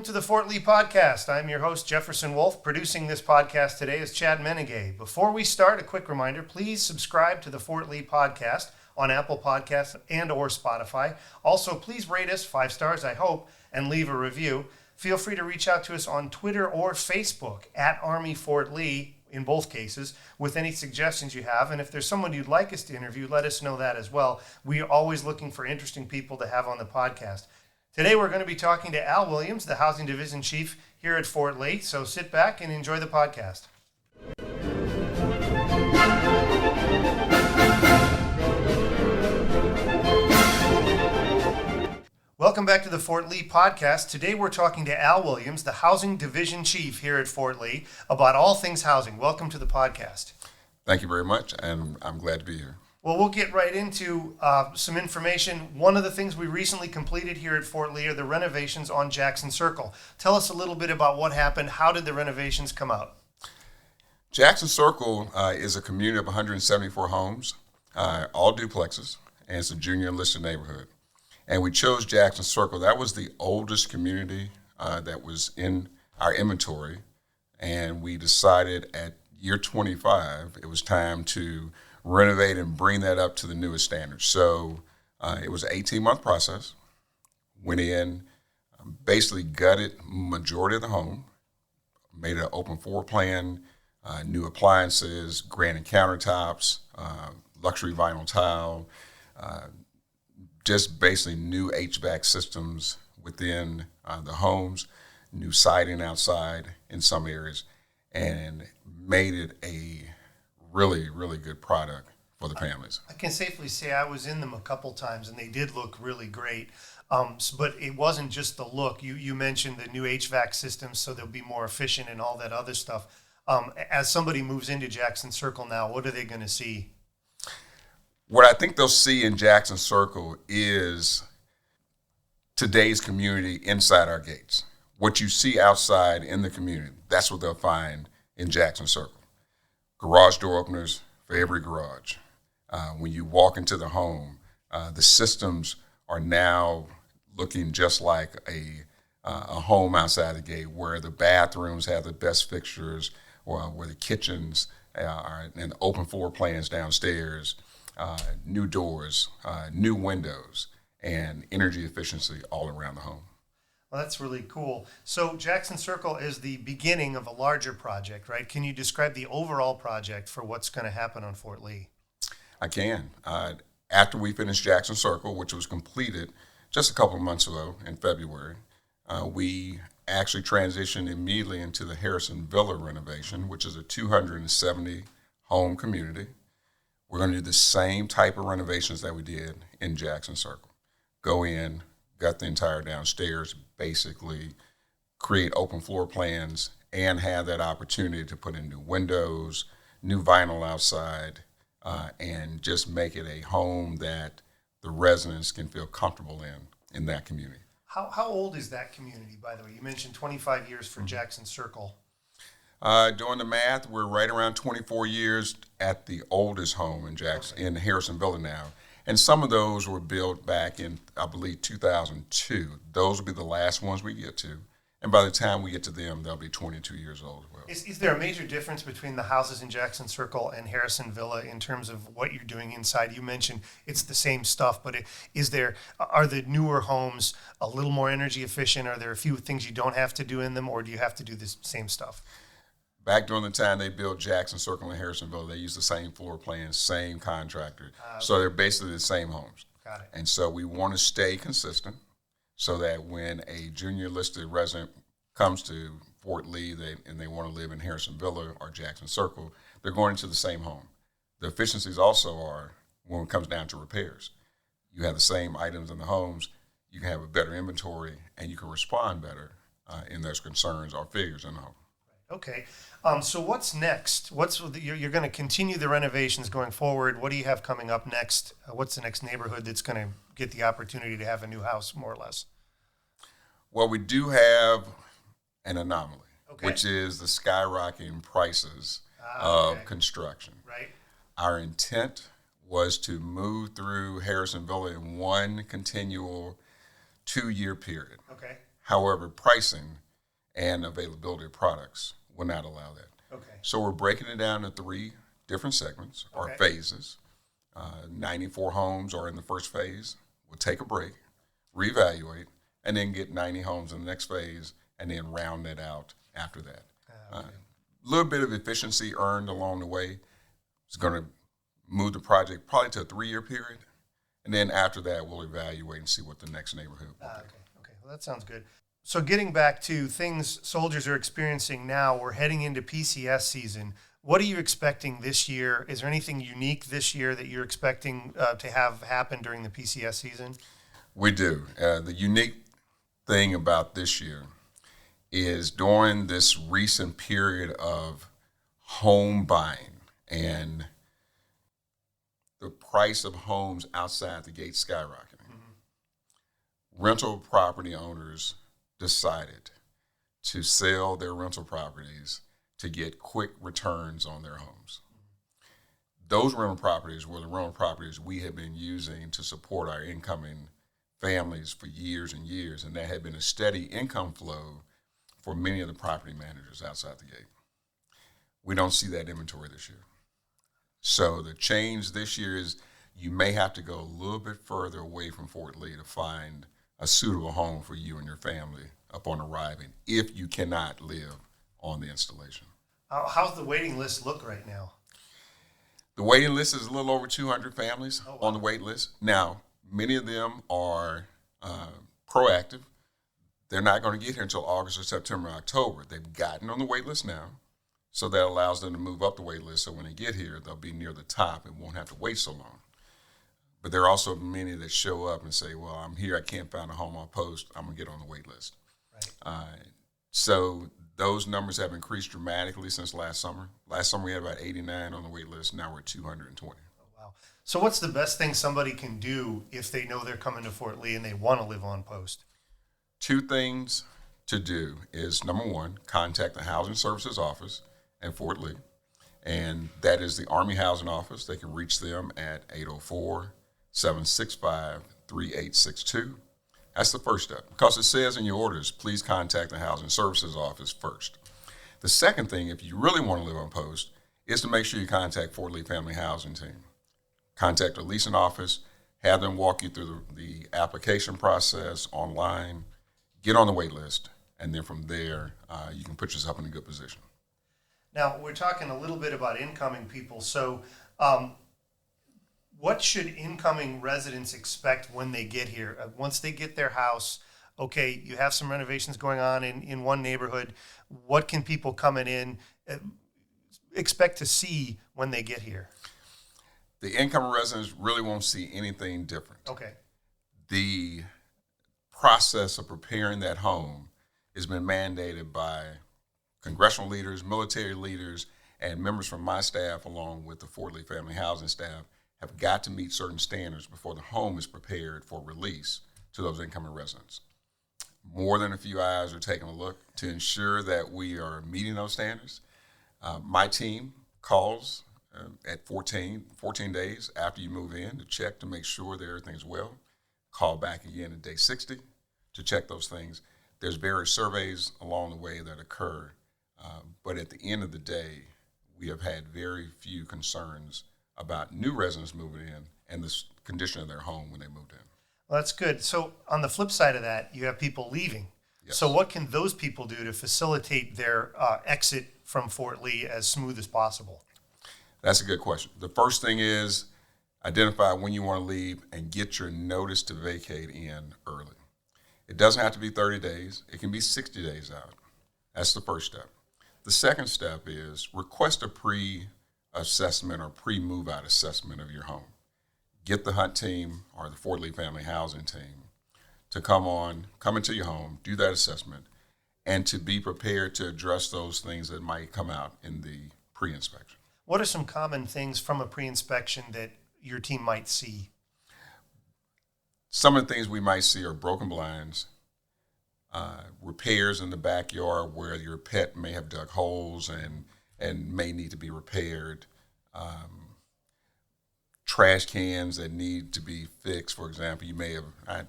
to the Fort Lee Podcast. I'm your host, Jefferson Wolf. Producing this podcast today is Chad Menegay. Before we start, a quick reminder, please subscribe to the Fort Lee Podcast on Apple Podcasts and or Spotify. Also, please rate us 5 stars, I hope, and leave a review. Feel free to reach out to us on Twitter or Facebook at Army Fort Lee, in both cases, with any suggestions you have. And if there's someone you'd like us to interview, let us know that as well. We are always looking for interesting people to have on the podcast. Today we're going to be talking to Al Williams, the Housing Division Chief here at Fort Lee. So sit back and enjoy the podcast. Welcome back to the Fort Lee Podcast. Today we're talking to Al Williams, the Housing Division Chief here at Fort Lee, about all things housing. Welcome to the podcast. Thank you very much, and I'm glad to be here. Well, we'll get right into some information. One of the things we recently completed here at Fort Lee are the renovations on Jackson Circle. Tell us a little bit about what happened. How did the renovations come out? Jackson Circle is a community of 174 homes, all duplexes, and it's a junior enlisted neighborhood. And we chose Jackson Circle. That was the oldest community that was in our inventory. And we decided at year 25, it was time to renovate and bring that up to the newest standards. So it was an 18-month process. Went in, basically gutted majority of the home, made an open floor plan, new appliances, granite countertops, luxury vinyl tile, just basically new HVAC systems within the homes, new siding outside in some areas, and made it a really, really good product for the families. I can safely say I was in them a couple times, and they did look really great. But it wasn't just the look. You mentioned the new HVAC systems, so they'll be more efficient and all that other stuff. As somebody moves into Jackson Circle now, what are they going to see? What I think they'll see in Jackson Circle is today's community inside our gates. What you see outside in the community, that's what they'll find in Jackson Circle. Garage door openers for every garage. When you walk into the home, the systems are now looking just like a home outside the gate, where the bathrooms have the best fixtures, or where the kitchens are, and open floor plans downstairs, new doors, new windows, and energy efficiency all around the home. Well, that's really cool. So Jackson Circle is the beginning of a larger project, right? Can you describe the overall project for what's going to happen on Fort Lee? I can. After we finished Jackson Circle, which was completed just a couple of months ago in February, we actually transitioned immediately into the Harrison Villa renovation, which is a 270 home community. We're going to do the same type of renovations that we did in Jackson Circle. Go in, gut the entire downstairs, basically create open floor plans, and have that opportunity to put in new windows, new vinyl outside, and just make it a home that the residents can feel comfortable in that community. How old is that community, by the way? You mentioned 25 years for Jackson Circle. Doing the math, we're right around 24 years at the oldest home in Jackson, in Harrison Villa now. And some of those were built back in, I believe, 2002. Those will be the last ones we get to. And by the time we get to them, they'll be 22 years old as well. Is there a major difference between the houses in Jackson Circle and Harrison Villa in terms of what you're doing inside? You mentioned it's the same stuff, but are the newer homes a little more energy efficient? Are there a few things you don't have to do in them, or do you have to do the same stuff? Back during the time they built Jackson Circle and Harrisonville, they used the same floor plans, same contractor. So they're basically the same homes. Got it. And so we want to stay consistent so that when a junior listed resident comes to Fort Lee and they want to live in Harrisonville or Jackson Circle, they're going into the same home. The efficiencies also are, when it comes down to repairs, you have the same items in the homes, you can have a better inventory, and you can respond better in those concerns or figures in the home. Okay. So what's next? You're going to continue the renovations going forward. What do you have coming up next? What's the next neighborhood that's going to get the opportunity to have a new house, more or less? Well, we do have an anomaly, okay, which is the skyrocketing prices of construction. Right. Our intent was to move through Harrisonville in one continual 2-year period. Okay. However, pricing and availability of products will not allow that. Okay. So we're breaking it down into 3 different segments or phases. 94 homes are in the first phase. We'll take a break, reevaluate, and then get 90 homes in the next phase, and then round that out after that. A little bit of efficiency earned along the way is going to move the project probably to a 3-year period, and then after that, we'll evaluate and see what the next neighborhood will be. Okay, well, that sounds good. So getting back to things soldiers are experiencing now, we're heading into PCS season. What are you expecting this year? Is there anything unique this year that you're expecting to have happen during the PCS season? We do. The unique thing about this year is during this recent period of home buying and the price of homes outside the gate skyrocketing, rental property owners decided to sell their rental properties to get quick returns on their homes. Those rental properties were the rental properties we have been using to support our incoming families for years and years, and that had been a steady income flow for many of the property managers outside the gate. We don't see that inventory this year. So the change this year is you may have to go a little bit further away from Fort Lee to find a suitable home for you and your family upon arriving if you cannot live on the installation. How's the waiting list look right now? The waiting list is a little over 200 families on the wait list. Now, many of them are proactive. They're not going to get here until August or September, October. They've gotten on the wait list now, so that allows them to move up the wait list. So when they get here, they'll be near the top and won't have to wait so long. But there are also many that show up and say, well, I'm here, I can't find a home on post, I'm going to get on the wait list. Right. So those numbers have increased dramatically since last summer. Last summer we had about 89 on the wait list. Now we're 220. Oh, wow. So what's the best thing somebody can do if they know they're coming to Fort Lee and they want to live on post? 2 things to do is, number 1, contact the Housing Services Office in Fort Lee. And that is the Army Housing Office. They can reach them at 804-765-3862. That's the first step. Because it says in your orders, please contact the Housing Services Office first. The second thing, if you really want to live on post, is to make sure you contact Fort Lee Family Housing Team. Contact the leasing office, have them walk you through the application process online, get on the wait list, and then from there, you can put yourself in a good position. Now, we're talking a little bit about incoming people. So what should incoming residents expect when they get here? Once they get their house, okay, you have some renovations going on in one neighborhood. What can people coming in expect to see when they get here? The incoming residents really won't see anything different. Okay. The process of preparing that home has been mandated by congressional leaders, military leaders, and members from my staff, along with the Fort Lee Family Housing staff, have got to meet certain standards before the home is prepared for release to those incoming residents. More than a few eyes are taking a look to ensure that we are meeting those standards. My team calls at 14 days after you move in to check to make sure that everything's well. Call back again at day 60 to check those things. There's various surveys along the way that occur, but at the end of the day, we have had very few concerns about new residents moving in and the condition of their home when they moved in. Well, that's good. So on the flip side of that, you have people leaving. Yes. So what can those people do to facilitate their exit from Fort Lee as smooth as possible? That's a good question. The first thing is identify when you want to leave and get your notice to vacate in early. It doesn't have to be 30 days. It can be 60 days out. That's the first step. The second step is request a pre-assessment or pre-move-out assessment of your home. Get the Hunt team or the Fort Lee Family Housing team to come into your home, do that assessment, and to be prepared to address those things that might come out in the pre-inspection. What are some common things from a pre-inspection that your team might see? Some of the things we might see are broken blinds, repairs in the backyard where your pet may have dug holes and may need to be repaired, trash cans that need to be fixed. For example, you may have, I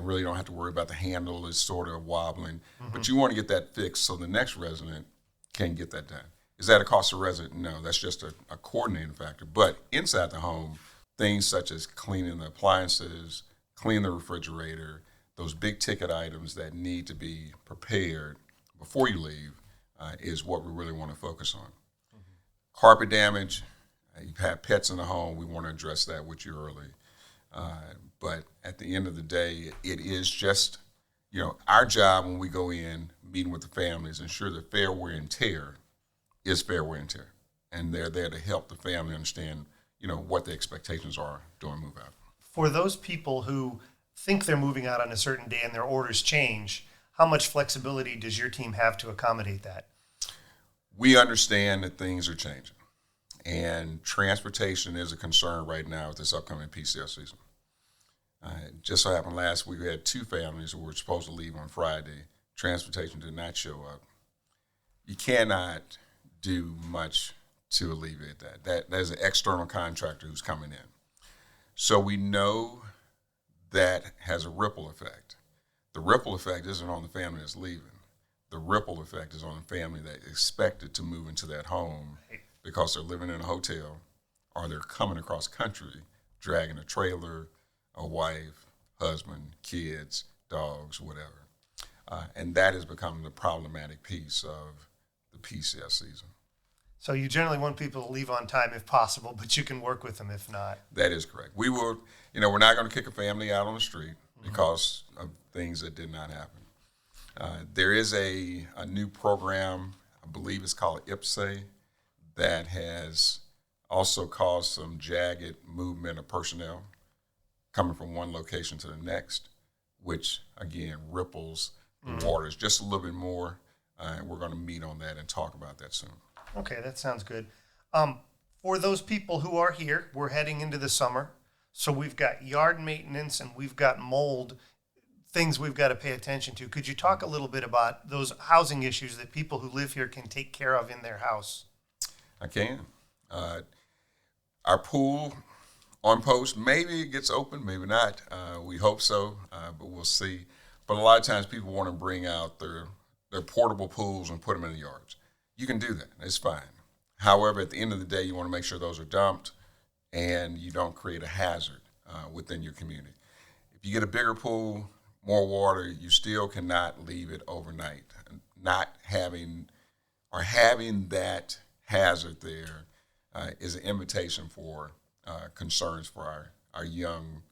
really don't have to worry about the handle is sort of wobbling, but you want to get that fixed so the next resident can get that done. Is that a cost to resident? No, that's just a coordinating factor. But inside the home, things such as cleaning the appliances, cleaning the refrigerator, those big ticket items that need to be prepared before you leave is what we really want to focus on. Carpet damage, you've had pets in the home, we want to address that with you early. But at the end of the day, it is just, our job when we go in, meeting with the families, ensure that fair wear and tear is fair wear and tear. And they're there to help the family understand, what the expectations are during move out. For those people who think they're moving out on a certain day and their orders change, how much flexibility does your team have to accommodate that? We understand that things are changing. And transportation is a concern right now with this upcoming PCL season. Just so happened last week we had 2 families who were supposed to leave on Friday. Transportation did not show up. You cannot do much to alleviate that. There's an external contractor who's coming in. So we know that has a ripple effect. The ripple effect isn't on the family that's leaving. The ripple effect is on the family that expected to move into that home because they're living in a hotel or they're coming across country, dragging a trailer, a wife, husband, kids, dogs, whatever. And that has become the problematic piece of the PCS season. So you generally want people to leave on time if possible, but you can work with them if not. That is correct. We will, we're not going to kick a family out on the street because of things that did not happen. There is a new program, I believe it's called IPSE, that has also caused some jagged movement of personnel coming from one location to the next, which, again, ripples the waters just a little bit more. And we're going to meet on that and talk about that soon. Okay, that sounds good. For those people who are here, we're heading into the summer. So we've got yard maintenance and we've got mold, things we've got to pay attention to. Could you talk a little bit about those housing issues that people who live here can take care of in their house? I can. Our pool on post, maybe it gets open, maybe not. We hope so, but we'll see. But a lot of times people want to bring out their portable pools and put them in the yards. You can do that. It's fine. However, at the end of the day, you want to make sure those are dumped and you don't create a hazard within your community. If you get a bigger pool, more water, you still cannot leave it overnight. Not having that hazard there is an invitation for concerns for our young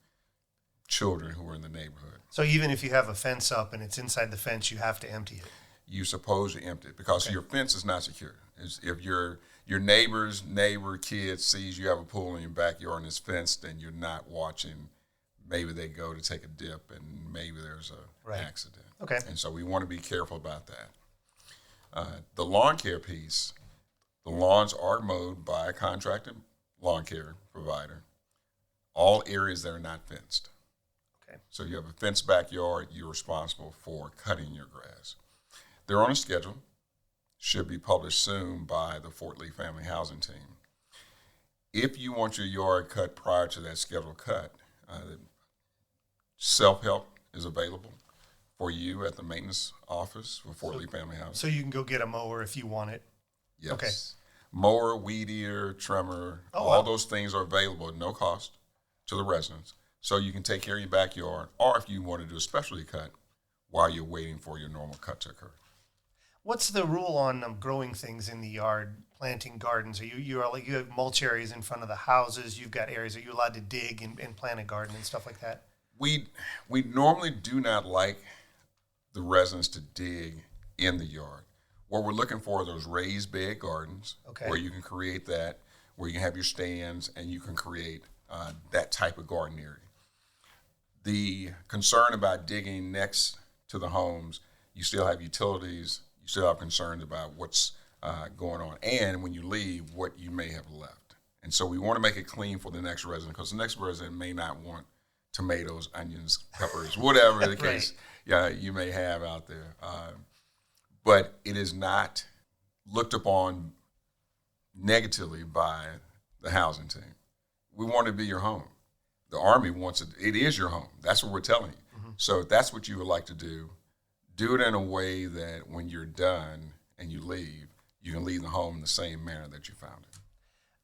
children who are in the neighborhood. So even if you have a fence up and it's inside the fence, you have to empty it? You're supposed to empty it because your fence is not secure. If your neighbor's neighbor kid sees you have a pool in your backyard and it's fenced, then you're not watching. Maybe they go to take a dip and maybe there's an accident. Okay. And so we want to be careful about that. The lawn care piece, the lawns are mowed by a contracted lawn care provider. All areas that are not fenced. Okay. So you have a fenced backyard, you're responsible for cutting your grass. They're on a schedule, should be published soon by the Fort Lee Family Housing Team. If you want your yard cut prior to that scheduled cut, self-help is available for you at the maintenance office for Fort Lee Family Housing. So you can go get a mower if you want it? Yes. Okay. Mower, weed eater, trimmer, all those things are available at no cost to the residents. So you can take care of your backyard, or if you want to do a specialty cut while you're waiting for your normal cut to occur. What's the rule on growing things in the yard, planting gardens? Are you have mulch areas in front of the houses? You've got areas. Are you allowed to dig and plant a garden and stuff like that? We normally do not like the residents to dig in the yard. What we're looking for are those raised bed gardens where you can create that, where you can have your stands and you can create that type of garden area. The concern about digging next to the homes, you still have utilities, you still have concerns about what's going on, and when you leave, what you may have left. And so we want to make it clean for the next resident, because the next resident may not want tomatoes, onions, peppers, whatever the case you may have out there. But it is not looked upon negatively by the housing team. We want to be your home. The Army wants it. It is your home. That's what we're telling you. So if that's what you would like to do it in a way that when you're done and you leave, you can leave the home in the same manner that you found it.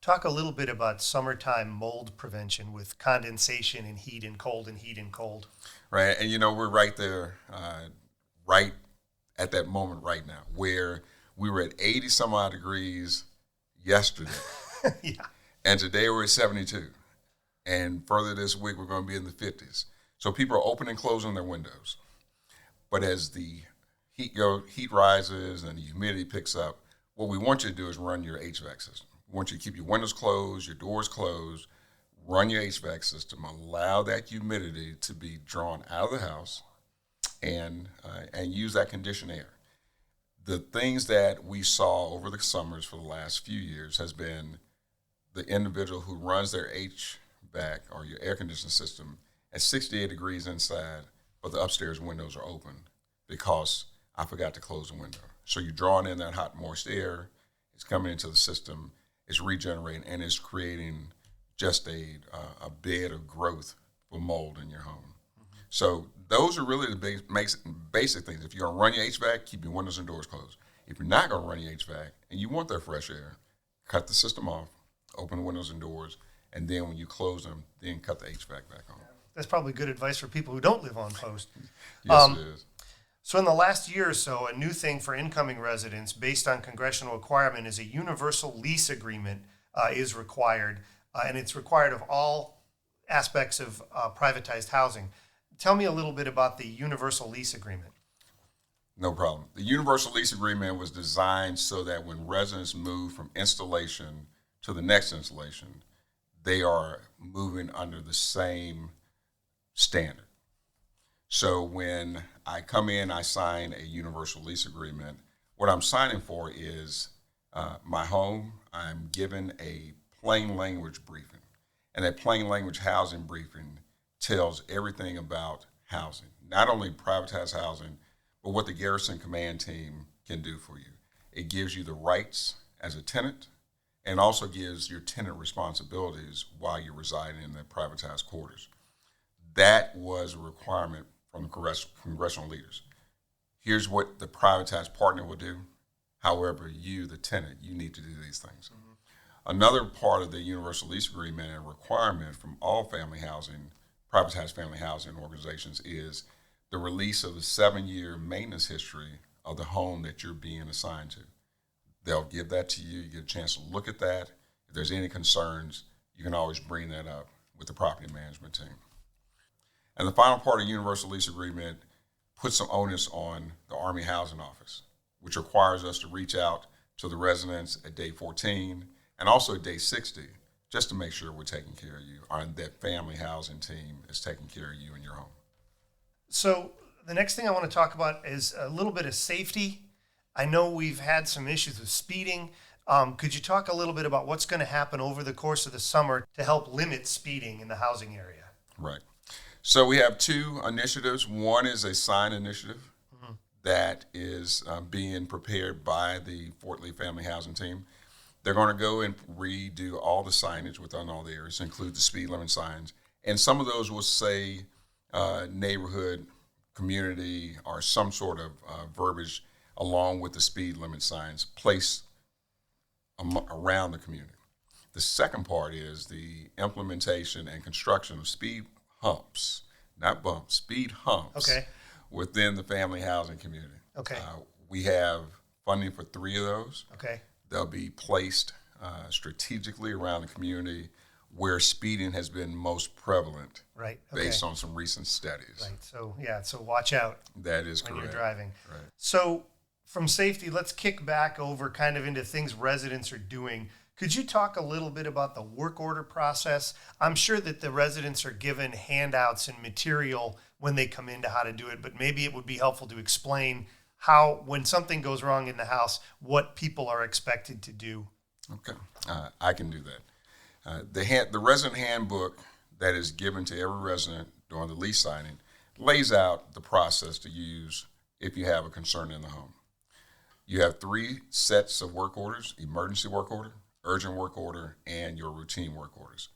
Talk a little bit about summertime mold prevention with condensation and heat and cold and heat and cold. Right. And, we're right there, right at that moment right now where we were at 80 some odd degrees yesterday. Yeah. And today we're at 72. And further this week, we're going to be in the 50s. So people are opening and closing their windows. But as the heat rises and the humidity picks up, what we want you to do is run your HVAC system. We want you to keep your windows closed, your doors closed, run your HVAC system, allow that humidity to be drawn out of the house, and use that conditioned air. The things that we saw over the summers for the last few years has been the individual who runs their HVAC or your air conditioning system at 68 degrees inside, but the upstairs windows are open because I forgot to close the window. So you're drawing in that hot, moist air. It's coming into the system. It's regenerating, and it's creating just a bed of growth for mold in your home. Mm-hmm. So those are really the basic things. If you're going to run your HVAC, keep your windows and doors closed. If you're not going to run your HVAC and you want that fresh air, cut the system off, open the windows and doors, and then when you close them, then cut the HVAC back on. That's probably good advice for people who don't live on post. Yes, it is. So in the last year or so, a new thing for incoming residents based on congressional requirement is a universal lease agreement is required, and it's required of all aspects of privatized housing. Tell me a little bit about the universal lease agreement. No problem. The universal lease agreement was designed so that when residents move from installation to the next installation, they are moving under the same standard. So when I come in, I sign a universal lease agreement. What I'm signing for is my home. I'm given a plain language briefing. And that plain language housing briefing tells everything about housing, not only privatized housing, but what the Garrison Command Team can do for you. It gives you the rights as a tenant and also gives your tenant responsibilities while you're residing in the privatized quarters. That was a requirement from the congressional leaders. Here's what the privatized partner will do. However, you, the tenant, you need to do these things. Mm-hmm. Another part of the universal lease agreement and requirement from all family housing, privatized family housing organizations is the release of a 7-year maintenance history of the home that you're being assigned to. They'll give that to you. You get a chance to look at that. If there's any concerns, you can always bring that up with the property management team. And the final part of the universal lease agreement puts some onus on the Army Housing Office, which requires us to reach out to the residents at day 14 and also at day 60, just to make sure we're taking care of you, and that family housing team is taking care of you in your home. So the next thing I want to talk about is a little bit of safety. I know we've had some issues with speeding. Could you talk a little bit about what's going to happen over the course of the summer to help limit speeding in the housing area? Right. So we have two initiatives. One is a sign initiative that is being prepared by the Fort Lee Family Housing Team. They're going to go and redo all the signage within all the areas, include the speed limit signs. And some of those will say neighborhood, community, or some sort of verbiage along with the speed limit signs placed around the community. The second part is the implementation and construction of speed humps, not bumps, speed humps within the family housing community. Okay. We have funding for 3 of those. Okay. They'll be placed strategically around the community where speeding has been most prevalent, right? Based on some recent studies. Right. So watch out. That is when correct. You're driving. Right. So from safety, let's kick back over kind of into things residents are doing. Could you talk a little bit about the work order process? I'm sure that the residents are given handouts and material when they come into how to do it, but maybe it would be helpful to explain how, when something goes wrong in the house, what people are expected to do. Okay, I can do that. The resident handbook that is given to every resident during the lease signing lays out the process to use if you have a concern in the home. You have 3 sets of work orders: emergency work order, urgent work order, and your routine work orders.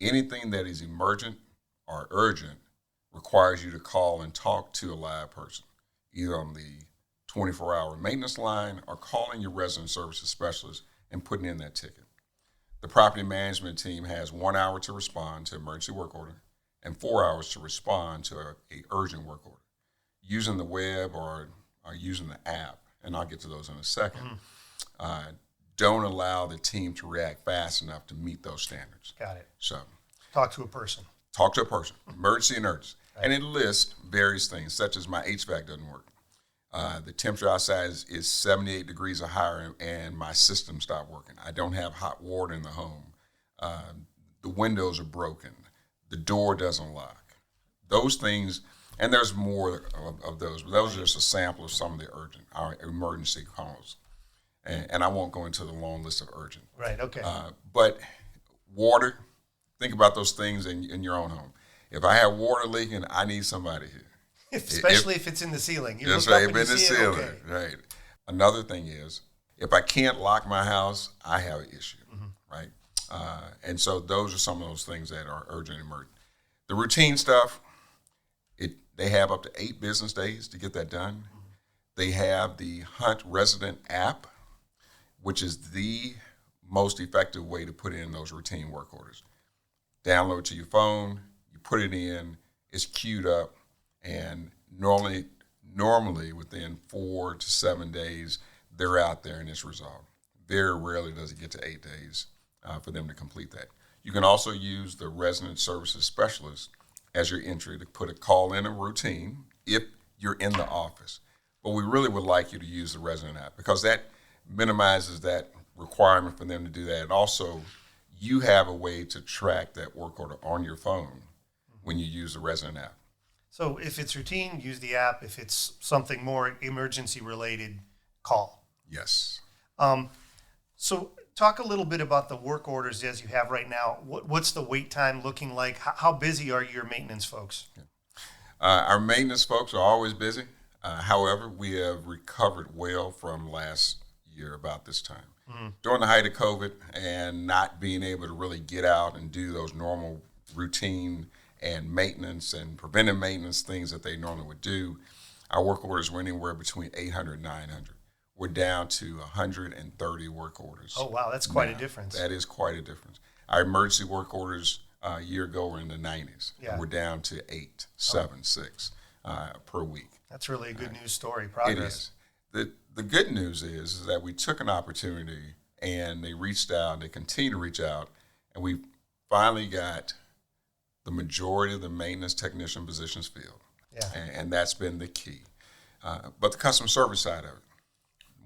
Anything that is emergent or urgent requires you to call and talk to a live person, either on the 24-hour maintenance line or calling your resident services specialist and putting in that ticket. The property management team has 1 hour to respond to emergency work order and 4 hours to respond to a urgent work order. Using the web or using the app, and I'll get to those in a second, don't allow the team to react fast enough to meet those standards. Got it. So Talk to a person. talk to a person, emergency and urgency. Right. And it lists various things, such as my HVAC doesn't work. The temperature outside is 78 degrees or higher, and my system stopped working. I don't have hot water in the home. The windows are broken. The door doesn't lock. Those things, and there's more of those, but those are just a sample of some of the urgent, our emergency calls. And I won't go into the long list of urgent. Right, okay. But water, think about those things in your own home. If I have water leaking, I need somebody here. Especially if it's in the ceiling. You That's look up right, and in you the see it, ceiling. okay. Right. Another thing is, if I can't lock my house, I have an issue, right? And so those are some of those things that are urgent and emergent. The routine stuff, they have up to 8 business days to get that done. They have the Hunt Resident app, which is the most effective way to put in those routine work orders. Download to your phone, you put it in, it's queued up, and normally within 4 to 7 days, they're out there and it's resolved. Very rarely does it get to 8 days for them to complete that. You can also use the resident services specialist as your entry to put a call in a routine if you're in the office. But we really would like you to use the resident app because that minimizes that requirement for them to do that. And also, you have a way to track that work order on your phone when you use the resident app. So if it's routine, use the app. If it's something more emergency related, call. Yes. So talk a little bit about the work orders as you have right now. What's the wait time looking like? How busy are your maintenance folks? Our maintenance folks are always busy. However, we have recovered well from last year about this time. During the height of COVID and not being able to really get out and do those normal routine and maintenance and preventive maintenance things that they normally would do, our work orders were anywhere between 800 and 900. We're down to 130 work orders. Oh, wow, that's quite a difference. That is quite a difference. Our emergency work orders a year ago were in the 90s. Yeah. And we're down to 8, 7, 6 per week. That's really a good news story, progress. It is. The good news is that we took an opportunity and they reached out, and they continue to reach out, and we finally got the majority of the maintenance technician positions filled. Yeah. And that's been the key. But the customer service side of it,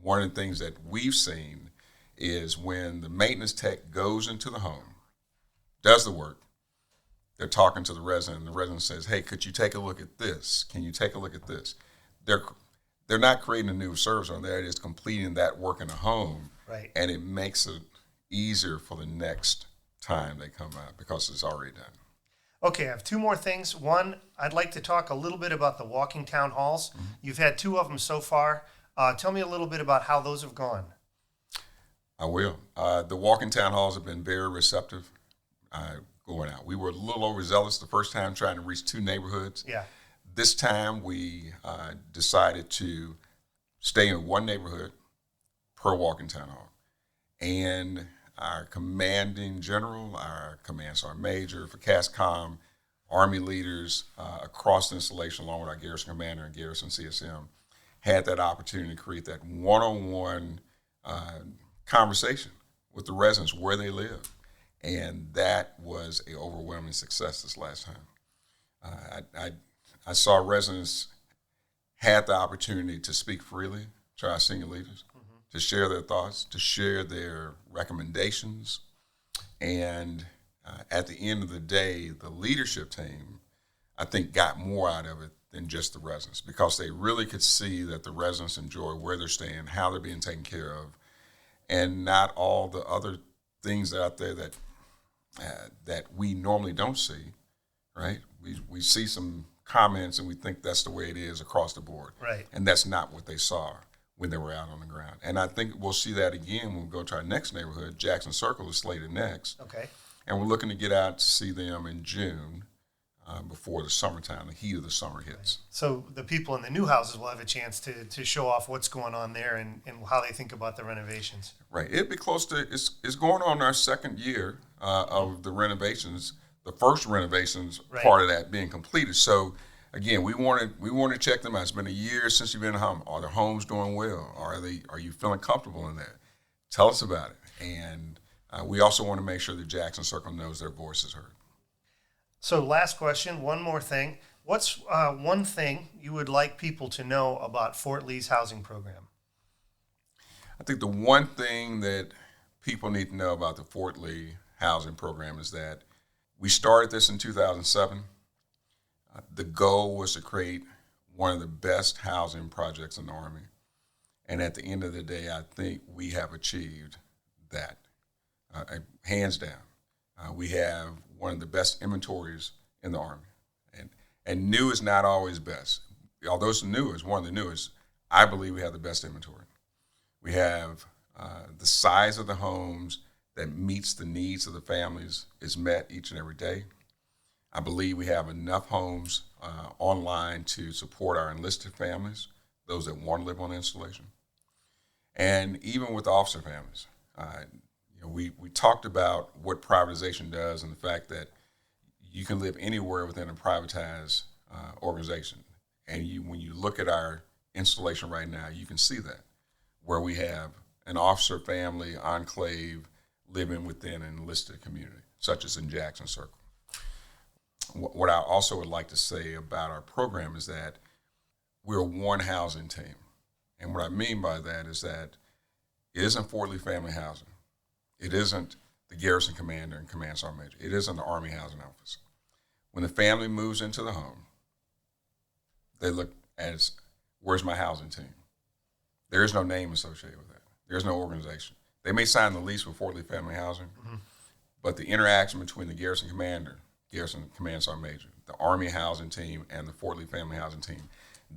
one of the things that we've seen is when the maintenance tech goes into the home, does the work, they're talking to the resident, and the resident says, hey, could you take a look at this? Can you take a look at this? They're not creating a new service on there, it is completing that work in the home. Right. And it makes it easier for the next time they come out because it's already done. Okay, I have 2 more things. One, I'd like to talk a little bit about the walking town halls. You've had 2 of them so far. Tell me a little bit about how those have gone. I will. The walking town halls have been very receptive going out. We were a little overzealous the first time trying to reach 2 neighborhoods. Yeah. This time we decided to stay in 1 neighborhood per walking town hall. And our commanding general, our command sergeant major for CASCOM, Army leaders across the installation, along with our garrison commander and garrison CSM, had that opportunity to create that one-on-one conversation with the residents where they live. And that was an overwhelming success this last time. I saw residents had the opportunity to speak freely to our senior leaders, to share their thoughts, to share their recommendations. And at the end of the day, the leadership team, I think, got more out of it than just the residents because they really could see that the residents enjoy where they're staying, how they're being taken care of, and not all the other things out there that we normally don't see, right? We see some comments and we think that's the way it is across the board. Right. And that's not what they saw when they were out on the ground. And I think we'll see that again when we go to our next neighborhood. Jackson Circle is slated next. Okay. And we're looking to get out to see them in June before the summertime, the heat of the summer hits. So the people in the new houses will have a chance to show off what's going on there and how they think about the renovations. Right. It'd be close to, it's going on our second year of the renovations, the first renovations part of that being completed. So again, we want to check them out. It's been a year since you've been home. Are their homes doing well? Are you feeling comfortable in there? Tell us about it. And we also want to make sure that Jackson Circle knows their voice is heard. So last question, one more thing. What's one thing you would like people to know about Fort Lee's housing program? I think the one thing that people need to know about the Fort Lee housing program is that we started this in 2007. The goal was to create one of the best housing projects in the Army. And at the end of the day, I think we have achieved that, hands down. We have one of the best inventories in the Army. And new is not always best. Although it's new, is one of the newest, I believe we have the best inventory. We have the size of the homes that meets the needs of the families is met each and every day. I believe we have enough homes online to support our enlisted families, those that want to live on the installation. And even with officer families, we talked about what privatization does and the fact that you can live anywhere within a privatized organization. And when you look at our installation right now, you can see that, where we have an officer family enclave living within an enlisted community, such as in Jackson Circle. What I also would like to say about our program is that we're one housing team. And what I mean by that is that it isn't Fort Lee Family Housing. It isn't the Garrison Commander and Command Sergeant Major. It isn't the Army Housing Office. When the family moves into the home, they look as, where's my housing team? There is no name associated with that. There's no organization. They may sign the lease with Fort Lee Family Housing, but the interaction between the Garrison Commander, Garrison Command Sergeant Major, the Army Housing Team, and the Fort Lee Family Housing Team,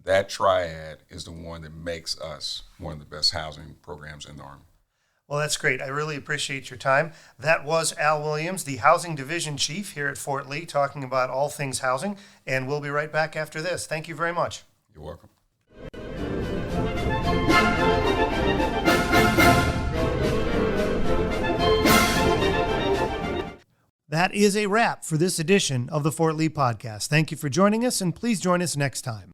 that triad is the one that makes us one of the best housing programs in the Army. Well, that's great. I really appreciate your time. That was Al Williams, the Housing Division Chief here at Fort Lee, talking about all things housing, and we'll be right back after this. Thank you very much. You're welcome. That is a wrap for this edition of the Fort Lee Podcast. Thank you for joining us, and please join us next time.